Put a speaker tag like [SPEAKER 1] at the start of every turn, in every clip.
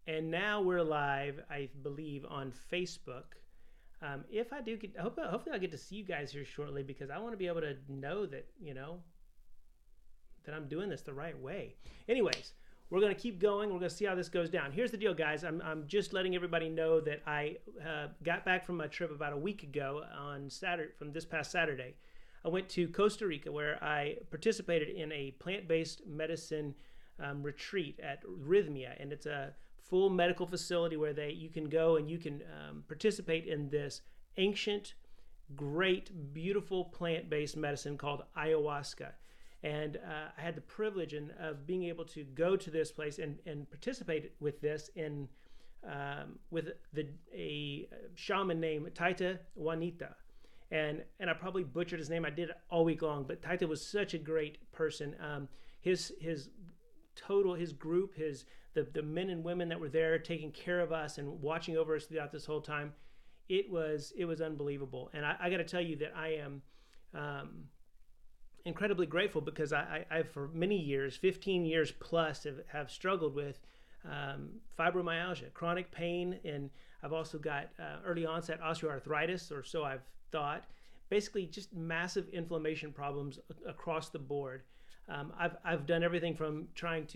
[SPEAKER 1] And now we're live, I believe, on Facebook. If I do get, hopefully I'll get to see you guys here shortly because I want to be able to know that, that I'm doing this the right way. Anyways, we're going to keep going. We're going to see how this goes down. Here's the deal, guys. I'm just letting everybody know that I got back from my trip about a week ago on Saturday, from this past Saturday. I went to Costa Rica where I participated in a plant-based medicine retreat at Rythmia, and it's a full medical facility where you can go and you can participate in this ancient, great, beautiful plant-based medicine called ayahuasca. And I had the privilege of being able to go to this place and participate with this with a shaman named Taita Juanita. And I probably butchered his name. I did it all week long, but Taita was such a great person. His group, the men and women that were there taking care of us and watching over us throughout this whole time, it was unbelievable. And I got to tell you that I am incredibly grateful because I for many years, 15 years plus, have struggled with fibromyalgia, chronic pain, and I've also got early onset osteoarthritis, or so I've thought. Basically, just massive inflammation problems across the board. I've done everything from trying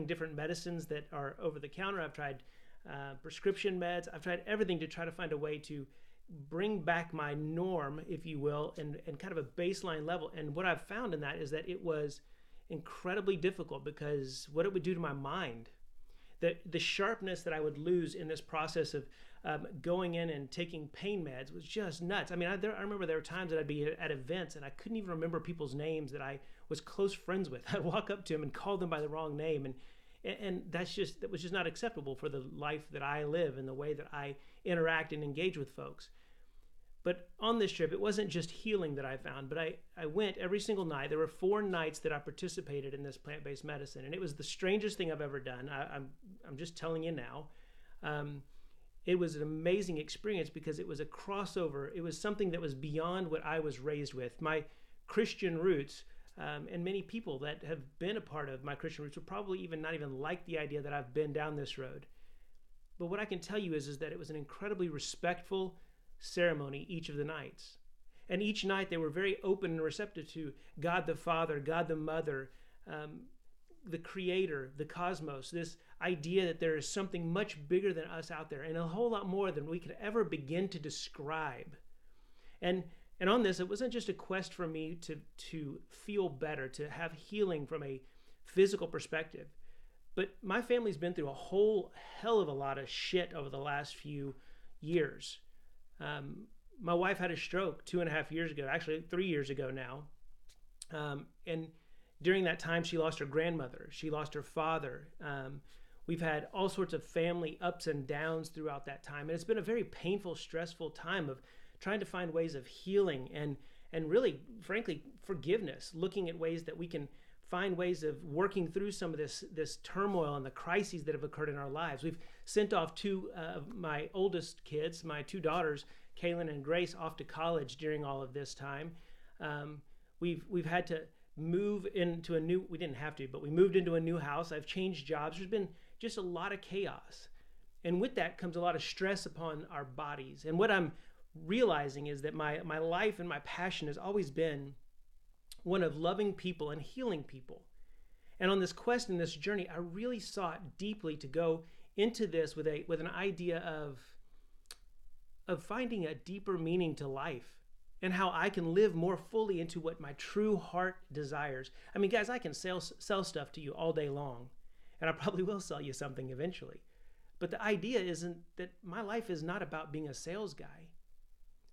[SPEAKER 1] different medicines that are over the counter. I've tried prescription meds. I've tried everything to try to find a way to bring back my norm, if you will, and kind of a baseline level. And what I've found in that is that it was incredibly difficult because what it would do to my mind, the sharpness that I would lose in this process of going in and taking pain meds was just nuts. I mean, I remember there were times that I'd be at events and I couldn't even remember people's names that I was close friends with. I'd walk up to them and call them by the wrong name, and that was just not acceptable for the life that I live and the way that I interact and engage with folks. But on this trip, it wasn't just healing that I found, but I went every single night. There were 4 nights that I participated in this plant-based medicine, and it was the strangest thing I've ever done. I'm just telling you now. It was an amazing experience because it was a crossover. It was something that was beyond what I was raised with. My Christian roots, and many people that have been a part of my Christian roots would probably not even like the idea that I've been down this road. But what I can tell you is that it was an incredibly respectful ceremony each of the nights. And each night they were very open and receptive to God the Father, God the Mother, the Creator, the cosmos, this idea that there is something much bigger than us out there and a whole lot more than we could ever begin to describe. And on this, it wasn't just a quest for me to feel better, to have healing from a physical perspective. But my family's been through a whole hell of a lot of shit over the last few years. My wife had a stroke 2.5 years ago, actually 3 years ago now. And during that time, she lost her grandmother. She lost her father. We've had all sorts of family ups and downs throughout that time. And it's been a very painful, stressful time of trying to find ways of healing and really, frankly, forgiveness, looking at ways that we can find ways of working through some of this turmoil and the crises that have occurred in our lives. We've sent off 2 of my oldest kids, my 2 daughters, Kaylin and Grace, off to college during all of this time. We've had to move into we didn't have to, but we moved into a new house. I've changed jobs. There's been just a lot of chaos. And with that comes a lot of stress upon our bodies. And what I'm realizing is that my life and my passion has always been one of loving people and healing people. And on this quest and this journey, I really sought deeply to go into this with an idea of finding a deeper meaning to life and how I can live more fully into what my true heart desires. I mean, guys, I can sell stuff to you all day long, and I probably will sell you something eventually. But the idea isn't that my life is not about being a sales guy.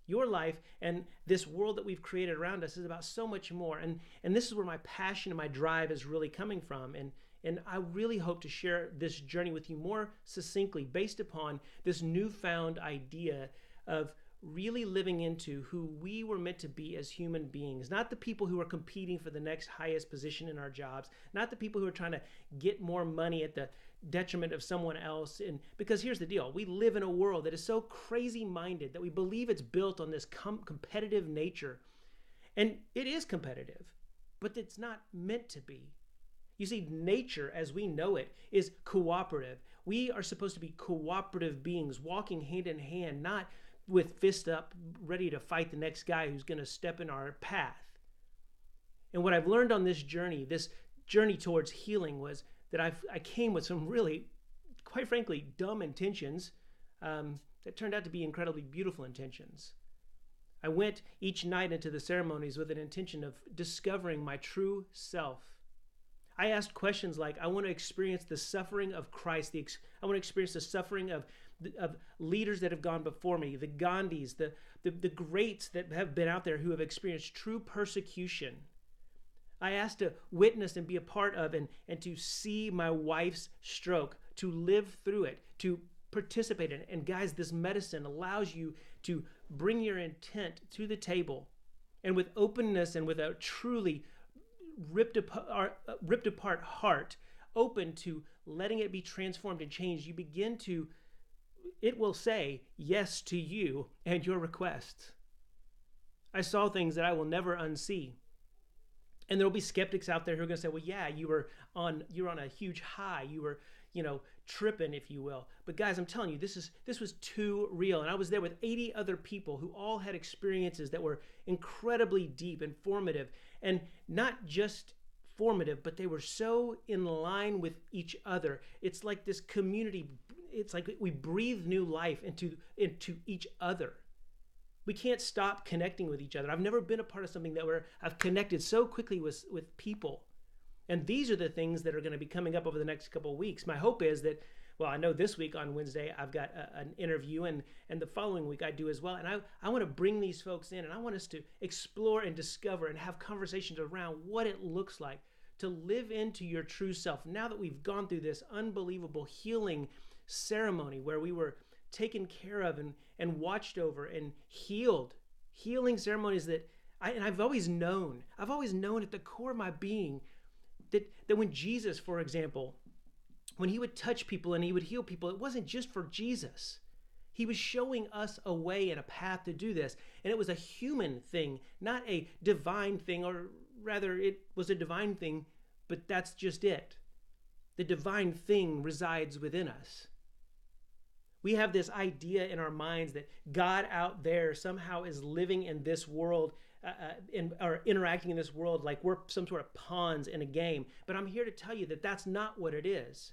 [SPEAKER 1] Your life and this world that we've created around us is about so much more. And this is where my passion and my drive is really coming from. And I really hope to share this journey with you more succinctly based upon this newfound idea of really living into who we were meant to be as human beings, not the people who are competing for the next highest position in our jobs, not the people who are trying to get more money at the detriment of someone else. And because here's the deal, we live in a world that is so crazy minded that we believe it's built on this competitive nature. And it is competitive, but it's not meant to be. You see, nature as we know it is cooperative. We are supposed to be cooperative beings, walking hand in hand, not with fist up, ready to fight the next guy who's going to step in our path. And what I've learned on this journey towards healing, was that I came with some really, quite frankly, dumb intentions that turned out to be incredibly beautiful intentions. I went each night into the ceremonies with an intention of discovering my true self. I asked questions like, I want to experience the suffering of Christ. I want to experience the suffering of leaders that have gone before me, the Gandhis, the greats that have been out there who have experienced true persecution. I asked to witness and be a part of and to see my wife's stroke, to live through it, to participate in it. And guys, this medicine allows you to bring your intent to the table, and with openness and with a truly ripped apart heart, open to letting it be transformed and changed, it will say yes to you and your requests. I saw things that I will never unsee. And there will be skeptics out there who are going to say, well, yeah, you were on a huge high. You were, tripping, if you will. But guys, I'm telling you, this was too real. And I was there with 80 other people who all had experiences that were incredibly deep and formative. And not just formative, but they were so in line with each other. It's like this community. It's like we breathe new life into each other. We can't stop connecting with each other. I've never been a part of something where I've connected so quickly with people. And these are the things that are going to be coming up over the next couple of weeks. My hope is that, well, I know this week on Wednesday, I've got an interview, and the following week I do as well. And I want to bring these folks in, and I want us to explore and discover and have conversations around what it looks like to live into your true self. Now that we've gone through this unbelievable healing ceremony where we were taken care of and watched over and healing ceremonies that I've always known at the core of my being that when Jesus, for example, when he would touch people and he would heal people, it wasn't just for Jesus. He was showing us a way and a path to do this. And it was a human thing, not a divine thing, or rather it was a divine thing, but that's just it. The divine thing resides within us. We have this idea in our minds that God out there somehow is living in this world or interacting in this world like we're some sort of pawns in a game. But I'm here to tell you that that's not what it is.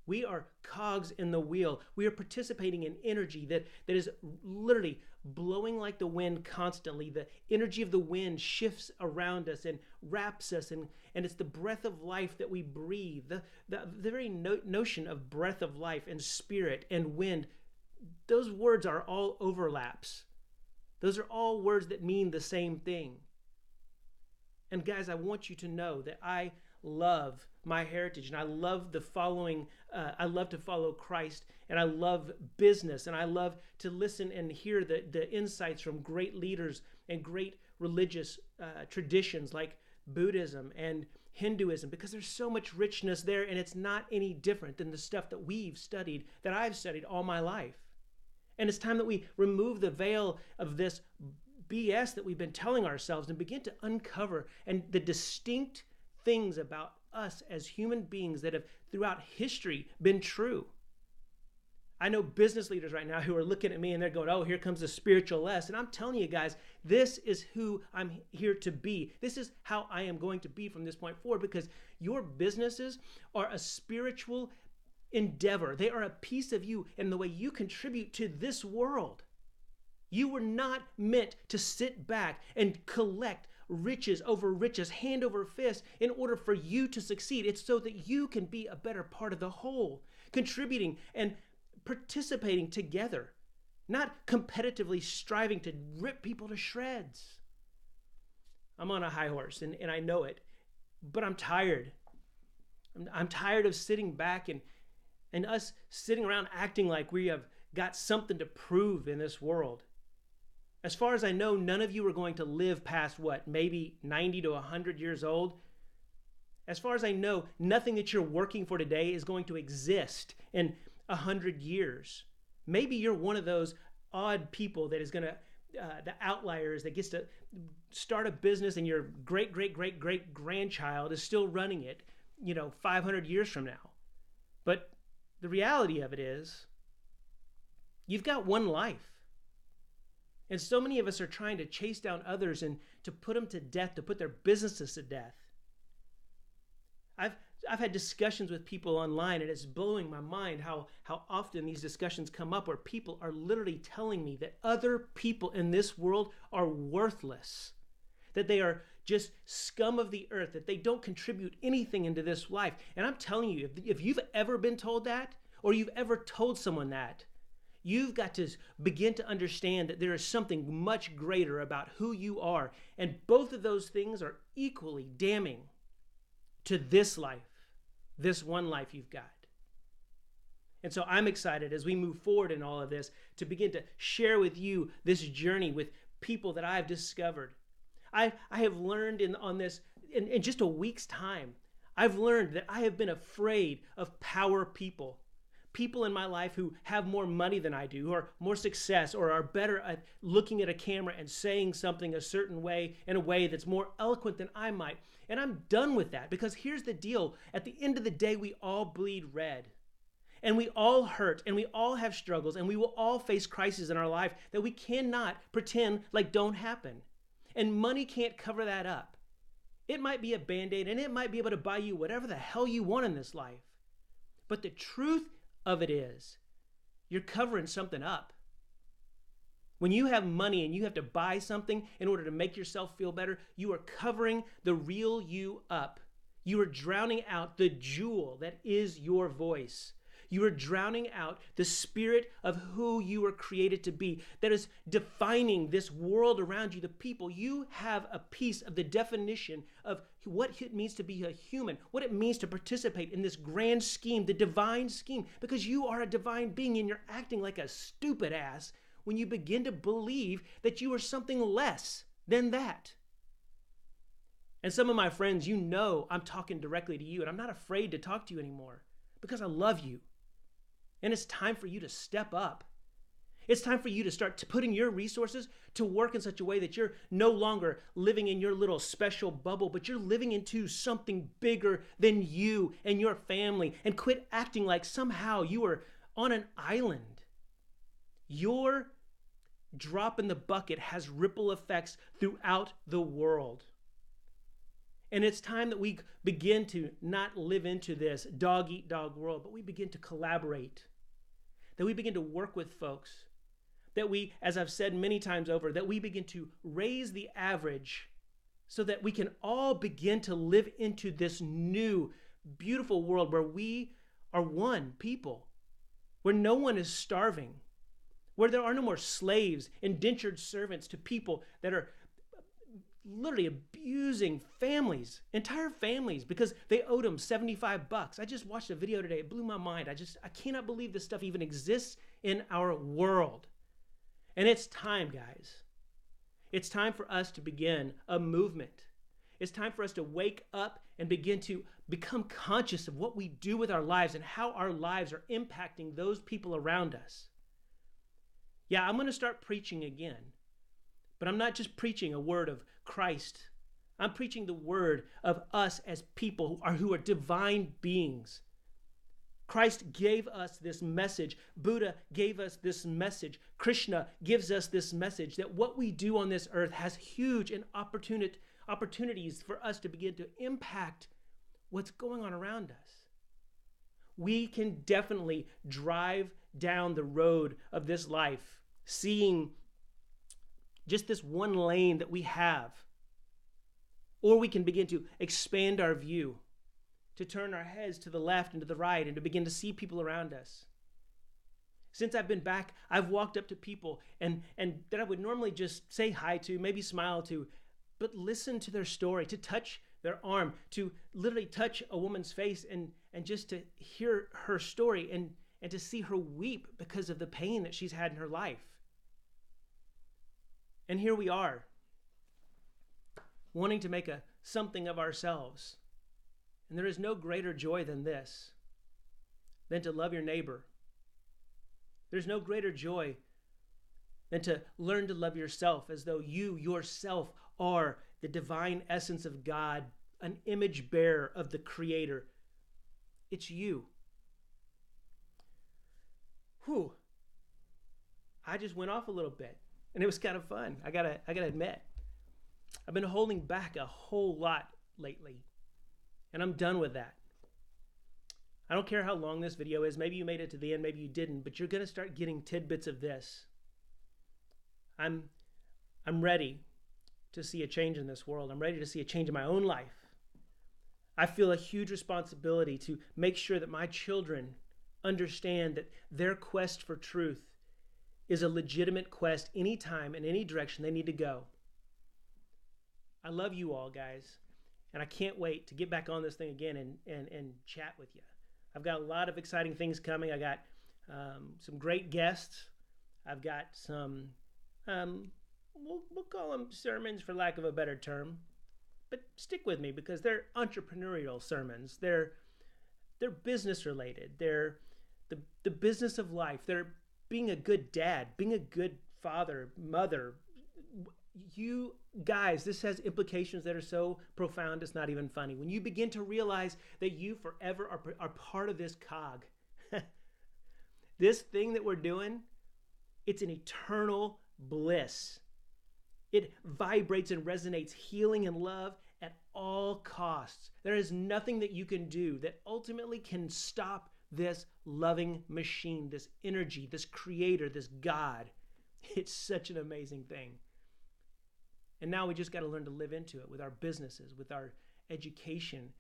[SPEAKER 1] We are cogs in the wheel. We are participating in energy that is literally blowing like the wind constantly. The energy of the wind shifts around us and wraps us, and it's the breath of life that we breathe. The very notion of breath of life and spirit and wind, those words are all overlaps. Those are all words that mean the same thing. And guys, I want you to know that I love my heritage, and I love I love to follow Christ, and I love business, and I love to listen and hear the insights from great leaders and great religious traditions like Buddhism and Hinduism, because there's so much richness there, and it's not any different than the stuff that I've studied all my life. And it's time that we remove the veil of this BS that we've been telling ourselves and begin to uncover and the distinct things about us as human beings that have throughout history been true. I know business leaders right now who are looking at me and they're going, oh, here comes the spiritual lesson. And I'm telling you guys, this is who I'm here to be. This is how I am going to be from this point forward, because your businesses are a spiritual endeavor. They are a piece of you and the way you contribute to this world. You were not meant to sit back and collect riches over riches, hand over fist, in order for you to succeed. It's so that you can be a better part of the whole, contributing and participating together, not competitively striving to rip people to shreds. I'm on a high horse and I know it, but I'm tired. I'm tired of sitting back and us sitting around acting like we have got something to prove in this world. As far as I know, none of you are going to live past maybe 90 to 100 years old. As far as I know, nothing that you're working for today is going to exist in 100 years. Maybe you're one of those odd people that is going to, the outliers that gets to start a business and your great grandchild is still running it 500 years from now. But the reality of it is, you've got one life. And so many of us are trying to chase down others and to put them to death, to put their businesses to death. I've had discussions with people online, and it's blowing my mind how often these discussions come up where people are literally telling me that other people in this world are worthless, that they are just scum of the earth, that they don't contribute anything into this life. And I'm telling you, if you've ever been told that, or you've ever told someone that, you've got to begin to understand that there is something much greater about who you are. And both of those things are equally damning to this life, this one life you've got. And so I'm excited as we move forward in all of this to begin to share with you this journey with people that I've discovered. I have learned on this in just a week's time. I've learned that I have been afraid of power people. People in my life who have more money than I do, who are more success, or are better at looking at a camera and saying something a certain way, in a way that's more eloquent than I might. And I'm done with that, because here's the deal. At the end of the day, we all bleed red. And we all hurt, and we all have struggles, and we will all face crises in our life that we cannot pretend like don't happen. And money can't cover that up. It might be a Band-Aid, and it might be able to buy you whatever the hell you want in this life. But the truth of it is, you're covering something up. When you have money and you have to buy something in order to make yourself feel better, you are covering the real you up. You are drowning out the jewel that is your voice. You are drowning out the spirit of who you were created to be, that is defining this world around you, the people. You have a piece of the definition of what it means to be a human, what it means to participate in this grand scheme, the divine scheme, because you are a divine being, and you're acting like a stupid ass when you begin to believe that you are something less than that. And some of my friends, I'm talking directly to you, and I'm not afraid to talk to you anymore because I love you. And it's time for you to step up. It's time for you to start putting your resources to work in such a way that you're no longer living in your little special bubble, but you're living into something bigger than you and your family, and quit acting like somehow you are on an island. Your drop in the bucket has ripple effects throughout the world. And it's time that we begin to not live into this dog-eat-dog world, but we begin to collaborate, that we begin to work with folks, that we, as I've said many times over, that we begin to raise the average so that we can all begin to live into this new, beautiful world where we are one people, where no one is starving, where there are no more slaves, indentured servants to people that are literally abusing families, entire families, because they owed them $75. I just watched a video today. It blew my mind. I cannot believe this stuff even exists in our world. And it's time, guys. It's time for us to begin a movement. It's time for us to wake up and begin to become conscious of what we do with our lives and how our lives are impacting those people around us. Yeah, I'm going to start preaching again. But I'm not just preaching a word of Christ. I'm preaching the word of us as people who are divine beings. Christ gave us this message. Buddha gave us this message. Krishna gives us this message that what we do on this earth has huge and opportunities for us to begin to impact what's going on around us. We can definitely drive down the road of this life, seeing just this one lane that we have. Or we can begin to expand our view, to turn our heads to the left and to the right, and to begin to see people around us. Since I've been back, I've walked up to people and that I would normally just say hi to, maybe smile to, but listen to their story, to touch their arm, to literally touch a woman's face and just to hear her story and to see her weep because of the pain that she's had in her life. And here we are, wanting to make something of ourselves. And there is no greater joy than this, than to love your neighbor. There's no greater joy than to learn to love yourself as though you yourself are the divine essence of God an image bearer of the Creator. It's you. Whew. I just went off a little bit, and it was kind of fun. I gotta admit, I've been holding back a whole lot lately, and I'm done with that. I don't care how long this video is. Maybe you made it to the end, maybe you didn't, but you're gonna start getting tidbits of this. I'm ready to see a change in this world. I'm ready to see a change in my own life. I feel a huge responsibility to make sure that my children understand that their quest for truth is a legitimate quest anytime in any direction they need to go. I love you all, guys, and I can't wait to get back on this thing again and chat with you. I've got a lot of exciting things coming. I got some great guests. I've got some, we'll call them sermons for lack of a better term, but stick with me because they're entrepreneurial sermons. They're business related. They're the business of life. They're being a good dad, being a good father, mother. You guys, this has implications that are so profound it's not even funny. When you begin to realize that you forever are part of this cog, this thing that we're doing, it's an eternal bliss. It vibrates and resonates healing and love at all costs. There is nothing that you can do that ultimately can stop this loving machine, this energy, this creator, this God. It's such an amazing thing. And now we just got to learn to live into it with our businesses, with our education,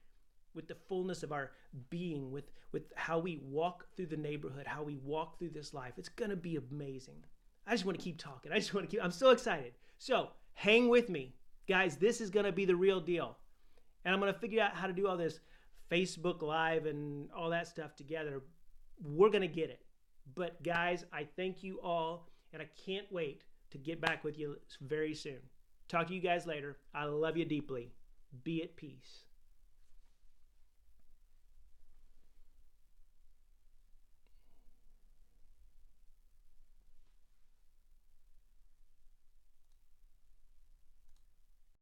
[SPEAKER 1] with the fullness of our being, with how we walk through the neighborhood, how we walk through this life. It's going to be amazing. I just want to keep talking. I'm so excited. So hang with me. Guys, this is going to be the real deal. And I'm going to figure out how to do all this Facebook Live and all that stuff together. We're going to get it. But guys, I thank you all, and I can't wait to get back with you very soon. Talk to you guys later. I love you deeply. Be at peace.